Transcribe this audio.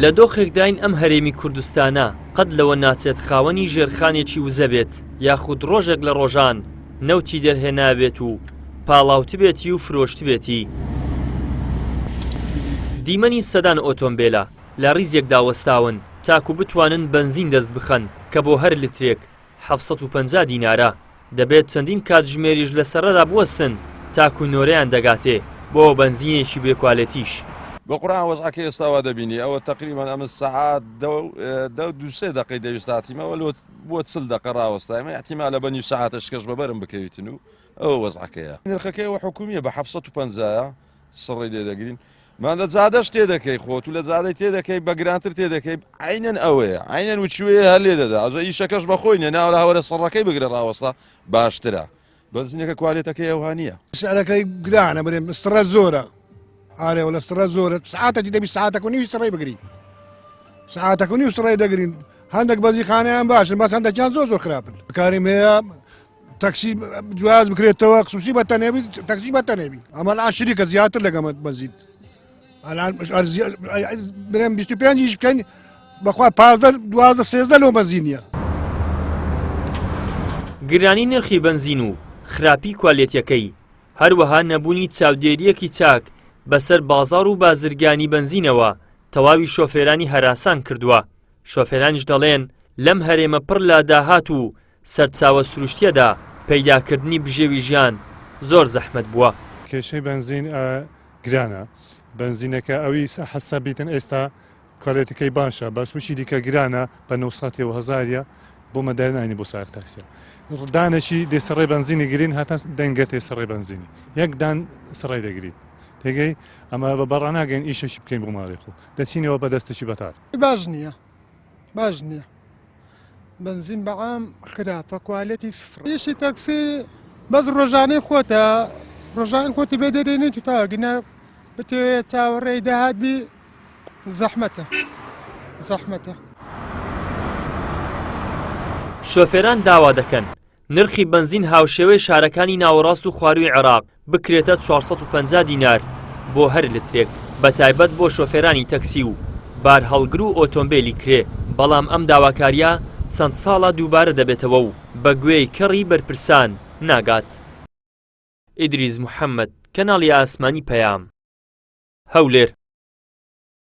لە دۆخێکداین ئەم هەرێمی کوردستانە قەت لەوە ناچێت خاوەنی ژێرخانێکی وزە بێت یاخود ڕۆژێک لە ڕۆژان نەوتی دەرهێنابێت و پاڵاوت بێتی و فرۆشت بێتی. دیمەنی سەدان ئۆتۆمبیلە لە ڕیزێکدا وەستاون تاکو بتوانن بنزین دەست بخەن کە بۆ هەر لترێک 750 دینارە دەبێت چەندین کاتژمێریش لەسەرەدا بوەستن تاکو نۆرەیان دەگاتێ بۆ بنزینێکی بێکوالێتیش. بقرآن وضعك يستوى دبيني أو تقريبا أمس ساعات دو سه دقيقة ديستاتي ما ولو بوت سل دقيقة راوستا ما احتمال بني ساعات اشكش ببرم بكيتنو أو وضعك يا الخكية وحكومية بحفصة وبنزايا صري لي دقرين ما عندك زادش تيدكي خوت ولا زادة تيدكي بقرانتر تيدكي عينا أوي عينا وشوية هاللي ده أزو إيش كش بخويني أنا ولا هو الصركي بقرا راوستا باشترا بس إنك كواليتك يا وهانية سألك قدانا بريم استرا زورة عليه ولا استرا زورة ساعات جدي بساعاتك وني استرا بقري ساعاتك وني استرا دقرين عندك بزي خانة باش بس عندك كان زور خرابن كريم هي تاكسي جواز بكريت توا خصوصي بتنبي تاكسي بتنبي أما الآن شركة زيادة لقمت مزيد الآن بريم بيستوبيان يجيب كان بخوا 15 16 لو بنزينية گرانی نرخی بنزین و خراپی کوالیتیەکەی هەروەها نەبوونی چاودێریەکی چاک بەسەر بازار و بازرگانی بنزینەوە تەواوی شۆفێرانی هەراسان کردووە. شۆفێرانیش دەڵێن لەم هەرێمە پڕ لە داهات و سەرچاوە سروشتیەدا پەیداکردنی بژێوی ژیان زۆر زەحمەت بووە. کێشەی بنزین گرانە بنزینەکە ئەوی حەسە بیتن ئێستا کوالیتەکەی باشە بەسوشی دیکە گرانە بە 900 و 1000 بۆ مەدارنانی بۆ سایر تاکسیە دانێکی دێسەڕێ بنزینی گرین هاتە دەنگەت سەڕێ بنزینی یەک دان سڕای دەگرین تێگەی ئەمە بە بەڕاناگەین ئیشەشی بکەین بۆ ماڵێخۆ دەچینەوە بە دەستێکی بەتار باش نییە بنزین بەعام خراپە کوالەتی سفر ئیشی تاکسی بەس ڕۆژانەی خۆتە ڕۆژان خۆتی بێ دەرێنێت و تاگنە بتێ چاوەڕێی داهات بی زەحمەتە شۆفێران داوا دەکەن نرخی بنزین هاوشێوەی شارەکانی ناوەڕاست و خواروی عێراق بکرێتە 450 دینار بۆ هەر لترێک بەتایبەت بۆ شۆفێرانی تەکسی و بار هەڵگر و ئۆتۆمبیلی کرێ بەڵام ئەم داواکاریە چەند ساڵە دووبارە دەبێتەوە و بە گوێی کەڕی بەرپرسان ناگات. ئیدریس محەممەد کەناڵی ئاسمانی پەیام هەولێر.